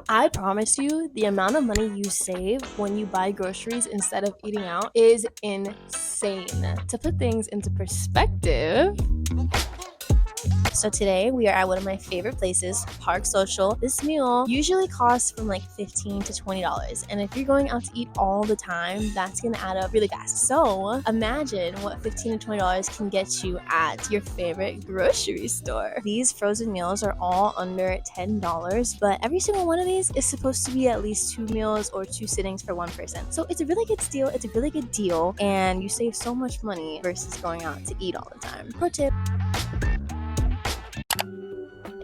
I promise you, the amount of money you save when you buy groceries instead of eating out is insane. To put things into perspective, so today we are at one of my favorite places, Park Social. This meal usually costs from like $15 to $20. And if you're going out to eat all the time, that's gonna add up really fast. So imagine what $15 to $20 can get you at your favorite grocery store. These frozen meals are all under $10, but every single one of these is supposed to be at least 2 meals or 2 sittings for one person. So it's a really good steal, it's a really good deal, and you save so much money versus going out to eat all the time. Pro tip.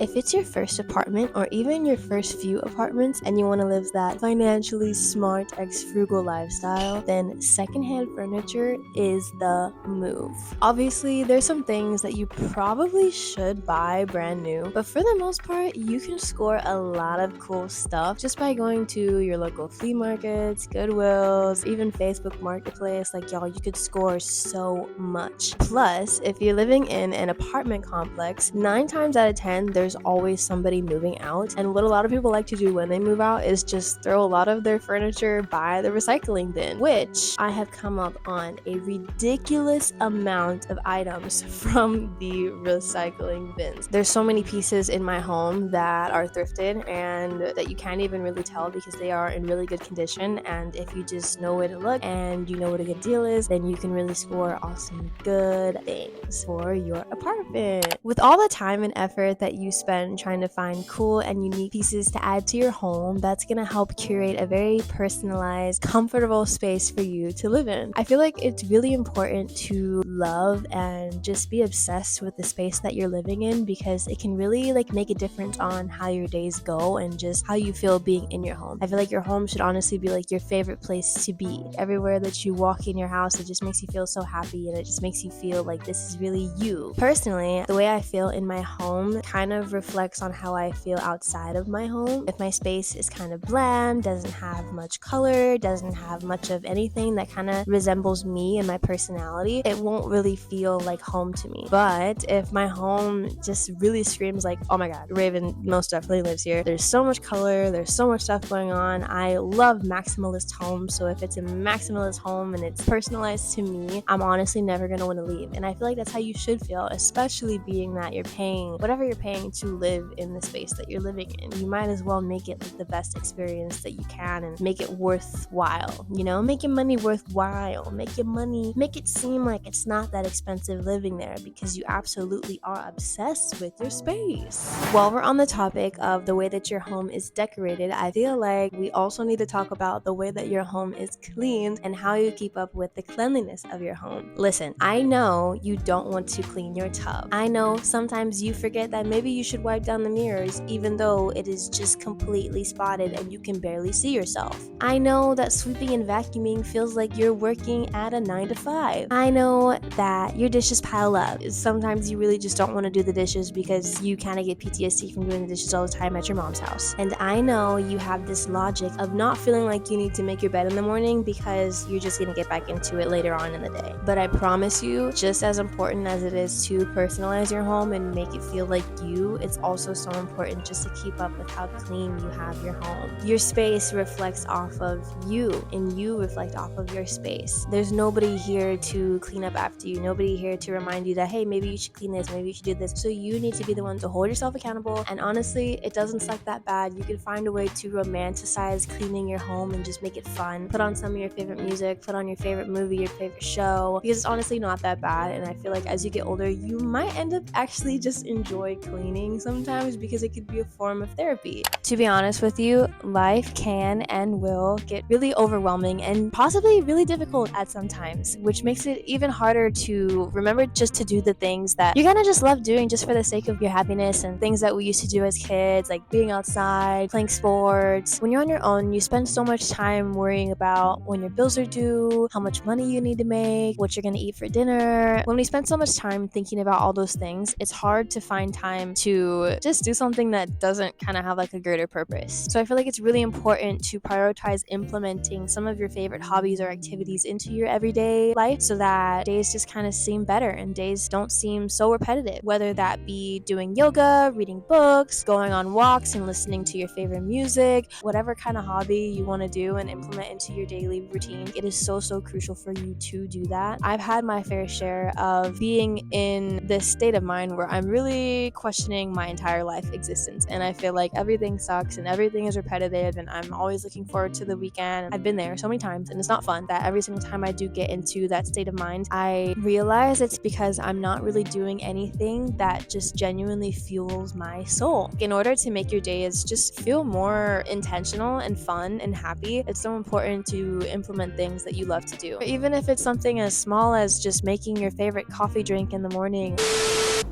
If it's your first apartment or even your first few apartments and you want to live that financially smart frugal lifestyle, then secondhand furniture is the move. Obviously, there's some things that you probably should buy brand new, but for the most part, you can score a lot of cool stuff just by going to your local flea markets, Goodwills, even Facebook Marketplace. Like, y'all, you could score so much. Plus, if you're living in an apartment complex, 9 times out of 10, there's always somebody moving out, and what a lot of people like to do when they move out is just throw a lot of their furniture by the recycling bin, which I have come up on a ridiculous amount of items from the recycling bins. There's so many pieces in my home that are thrifted and that you can't even really tell because they are in really good condition, and if you just know where to look and you know what a good deal is, then you can really score awesome good things for your apartment. With all the time and effort that you spend trying to find cool and unique pieces to add to your home, that's gonna help curate a very personalized, comfortable space for you to live in. I feel like it's really important to love and just be obsessed with the space that you're living in, because it can really make a difference on how your days go and just how you feel being in your home. I feel like your home should honestly be like your favorite place to be. Everywhere that you walk in your house, it just makes you feel so happy and it just makes you feel like this is really you. Personally, the way I feel in my home kind of reflects on how I feel outside of my home. If my space is kind of bland, doesn't have much color, doesn't have much of anything that kind of resembles me and my personality, it won't really feel like home to me. But if my home just really screams like, oh my god, Raven most definitely lives here, there's so much color, there's so much stuff going on, I love maximalist homes, so if it's a maximalist home and it's personalized to me, I'm honestly never going to want to leave. And I feel like that's how you should feel, especially being that you're paying whatever you're paying to live in the space that you're living in. You might as well make it the best experience that you can and make it worthwhile, make your money worthwhile, make it seem like it's not that expensive living there, because you absolutely are obsessed with your space. While we're on the topic of the way that your home is decorated, I feel like we also need to talk about the way that your home is cleaned and how you keep up with the cleanliness of your home. Listen, I know you don't want to clean your tub. I know sometimes you forget that maybe you should wipe down the mirrors even though it is just completely spotted and you can barely see yourself. I know that sweeping and vacuuming feels like you're working at a 9 to 5. I know that your dishes pile up. Sometimes you really just don't want to do the dishes because you kind of get PTSD from doing the dishes all the time at your mom's house. And I know you have this logic of not feeling like you need to make your bed in the morning because you're just going to get back into it later on in the day. But I promise you, just as important as it is to personalize your home and make it feel like you, it's also so important just to keep up with how clean you have your home. Your space reflects off of you, and you reflect off of your space. There's nobody here to clean up after you, nobody here to remind you that, hey, maybe you should clean this, maybe you should do this. So you need to be the one to hold yourself accountable. And honestly, it doesn't suck that bad. You can find a way to romanticize cleaning your home and just make it fun. Put on some of your favorite music, put on your favorite movie, your favorite show, because it's honestly not that bad. And I feel like as you get older, you might end up actually just enjoy cleaning sometimes, because it could be a form of therapy. To be honest with you, life can and will get really overwhelming and possibly really difficult at some times, which makes it even harder to remember just to do the things that you kind of just love doing just for the sake of your happiness, and things that we used to do as kids, like being outside, playing sports. When you're on your own, you spend so much time worrying about when your bills are due, how much money you need to make, what you're going to eat for dinner. When we spend so much time thinking about all those things, it's hard to find time to to just do something that doesn't kind of have like a greater purpose. So I feel like it's really important to prioritize implementing some of your favorite hobbies or activities into your everyday life so that days just kind of seem better and days don't seem so repetitive, whether that be doing yoga, reading books, going on walks and listening to your favorite music, whatever kind of hobby you want to do and implement into your daily routine. It is so crucial for you to do that. I've had my fair share of being in this state of mind where I'm really questioning my entire life existence, and I feel like everything sucks and everything is repetitive and I'm always looking forward to the weekend. I've been there so many times and it's not fun. That every single time I do get into that state of mind, I realize it's because I'm not really doing anything that just genuinely fuels my soul. In order to make your days just feel more intentional and fun and happy, it's so important to implement things that you love to do. Even if it's something as small as just making your favorite coffee drink in the morning.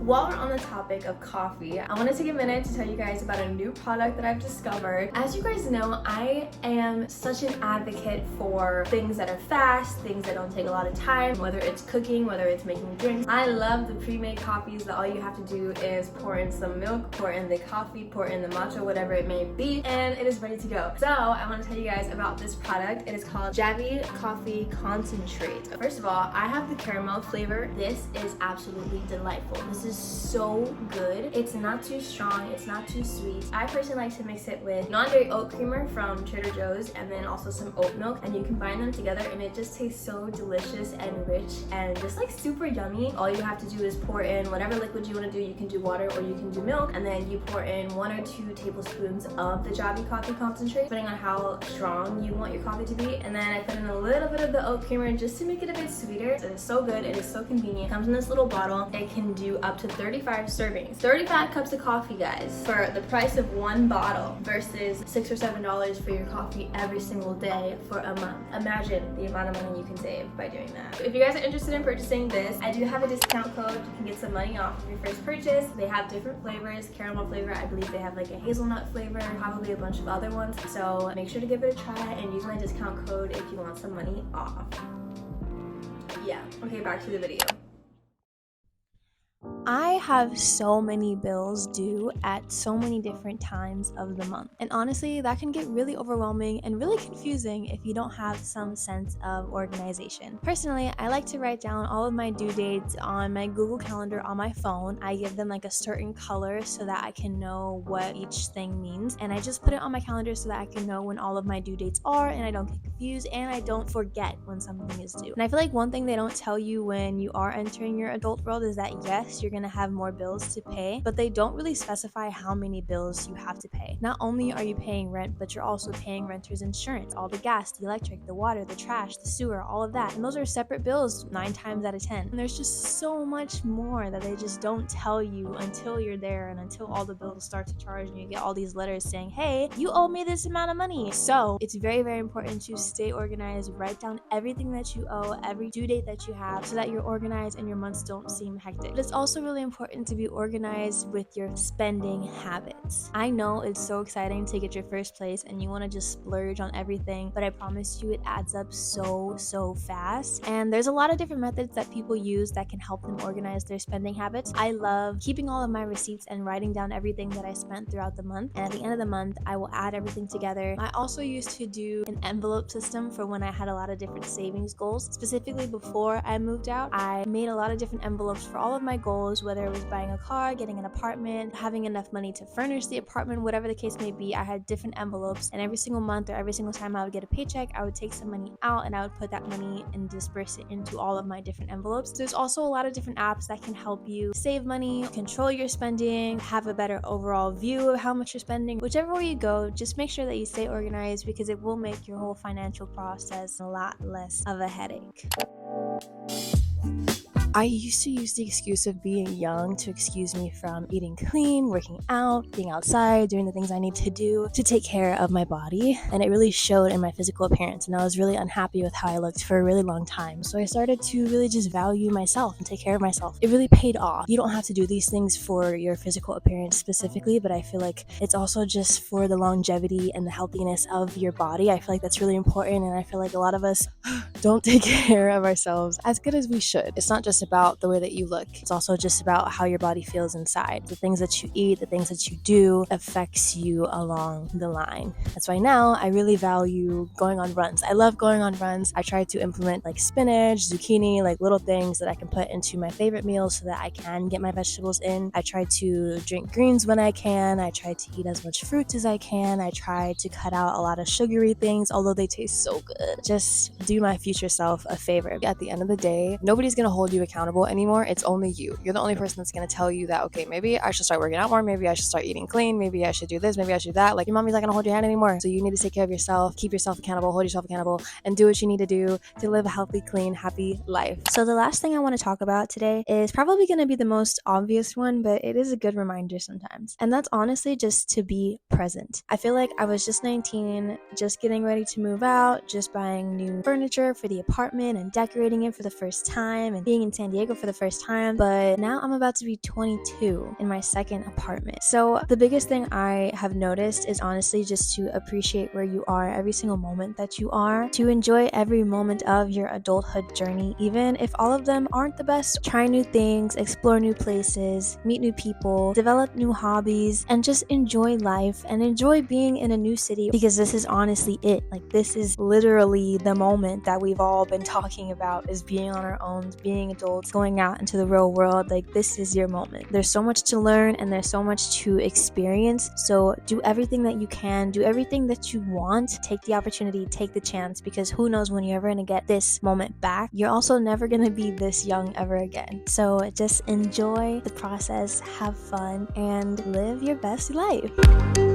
While we're on the topic of coffee, I want to take a minute to tell you guys about a new product that I've discovered. As you guys know, I am such an advocate for things that are fast, things that don't take a lot of time, whether it's cooking, whether it's making drinks. I love the pre-made coffees that all you have to do is pour in some milk, pour in the coffee, pour in the matcha, whatever it may be, and it is ready to go. So I want to tell you guys about this product. It is called Javy Coffee Concentrate. First of all, I have the caramel flavor. This is absolutely delightful. This is so good. It's not too strong, it's not too sweet. I personally like to mix it with non-dairy oat creamer from Trader Joe's and then also some oat milk, and you combine them together and it just tastes so delicious and rich and just like super yummy. All you have to do is pour in whatever liquid you want to do. You can do water or you can do milk, and then you pour in 1 or 2 tablespoons of the Javy Coffee Concentrate, depending on how strong you want your coffee to be. And then I put in a little bit of the oat creamer just to make it a bit sweeter. It is so good, it is so convenient. It comes in this little bottle. It can do up to 35 servings. 35 cups of coffee, guys, for the price of 1 bottle versus $6 or $7 for your coffee every single day for a month. Imagine the amount of money you can save by doing that. If you guys are interested in purchasing this, I do have a discount code. You can get some money off of your first purchase. They have different flavors. Caramel flavor, I believe they have like a hazelnut flavor, probably a bunch of other ones. So make sure to give it a try and use my discount code if you want some money off. Yeah, okay, back to the video. I have so many bills due at so many different times of the month. And honestly, that can get really overwhelming and really confusing if you don't have some sense of organization. Personally, I like to write down all of my due dates on my Google Calendar on my phone. I give them like a certain color so that I can know what each thing means. And I just put it on my calendar so that I can know when all of my due dates are and I don't get confused and I don't forget when something is due. And I feel like one thing they don't tell you when you are entering your adult world is that yes, you're going to have more bills to pay, but they don't really specify how many bills you have to pay. Not only are you paying rent, but you're also paying renter's insurance, all the gas, the electric, the water, the trash, the sewer, all of that. And those are separate bills 9 times out of 10. And there's just so much more that they just don't tell you until you're there and until all the bills start to charge and you get all these letters saying, hey, you owe me this amount of money. So it's very, very important to stay organized, write down everything that you owe, every due date that you have, so that you're organized and your months don't seem hectic. But it's also really important to be organized with your spending habits. I know it's so exciting to get your first place and you want to just splurge on everything, but I promise you it adds up so fast. And there's a lot of different methods that people use that can help them organize their spending habits. I love keeping all of my receipts and writing down everything that I spent throughout the month, and at the end of the month I will add everything together. I also used to do an envelope system for when I had a lot of different savings goals. Specifically before I moved out, I made a lot of different envelopes for all of my goals, whether it was buying a car, getting an apartment, having enough money to furnish the apartment, whatever the case may be. I had different envelopes, and every single month or every single time I would get a paycheck, I would take some money out and I would put that money and disperse it into all of my different envelopes. There's also a lot of different apps that can help you save money, control your spending, have a better overall view of how much you're spending. Whichever way you go, just make sure that you stay organized because it will make your whole financial process a lot less of a headache. I used to use the excuse of being young to excuse me from eating clean, working out, being outside, doing the things I need to do to take care of my body, and it really showed in my physical appearance, and I was really unhappy with how I looked for a really long time. So I started to really just value myself and take care of myself. It really paid off. You don't have to do these things for your physical appearance specifically, but I feel like it's also just for the longevity and the healthiness of your body. I feel like that's really important, and I feel like a lot of us don't take care of ourselves as good as we should. It's not just just about the way that you look. It's also just about how your body feels inside. The things that you eat, the things that you do affects you along the line. That's why now I really value going on runs. I love going on runs. I try to implement like spinach, zucchini, like little things that I can put into my favorite meals so that I can get my vegetables in. I try to drink greens when I can. I try to eat as much fruit as I can. I try to cut out a lot of sugary things, although they taste so good. Just do my future self a favor. At the end of the day, nobody's gonna hold you accountable anymore. It's only you. You're the only person that's gonna tell you that, okay, maybe I should start working out more, maybe I should start eating clean, maybe I should do this, maybe I should do that. Like, your mommy's not gonna hold your hand anymore. So you need to take care of yourself, keep yourself accountable, hold yourself accountable, and do what you need to do to live a healthy, clean, happy life. So the last thing I want to talk about today is probably going to be the most obvious one, but it is a good reminder sometimes. And that's honestly just to be present. I feel like I was just 19, just getting ready to move out, just buying new furniture for the apartment and decorating it for the first time and being in San Diego for the first time. But now I'm about to be 22 in my second apartment. So the biggest thing I have noticed is honestly just to appreciate where you are every single moment that you are, to enjoy every moment of your adulthood journey, even if all of them aren't the best. Try new things, explore new places, meet new people, develop new hobbies, and just enjoy life and enjoy being in a new city, because this is honestly it. Like, this is literally the moment that we've all been talking about, is being on our own, being adults, going out into the real world. Like, this is your moment. There's so much to learn and there's so much to experience. So do everything that you can, do everything that you want, take the opportunity, take the chance, because who knows when you're ever gonna get this moment back. You're also never gonna be this young ever again. So just enjoy the process, have fun, and live your best life.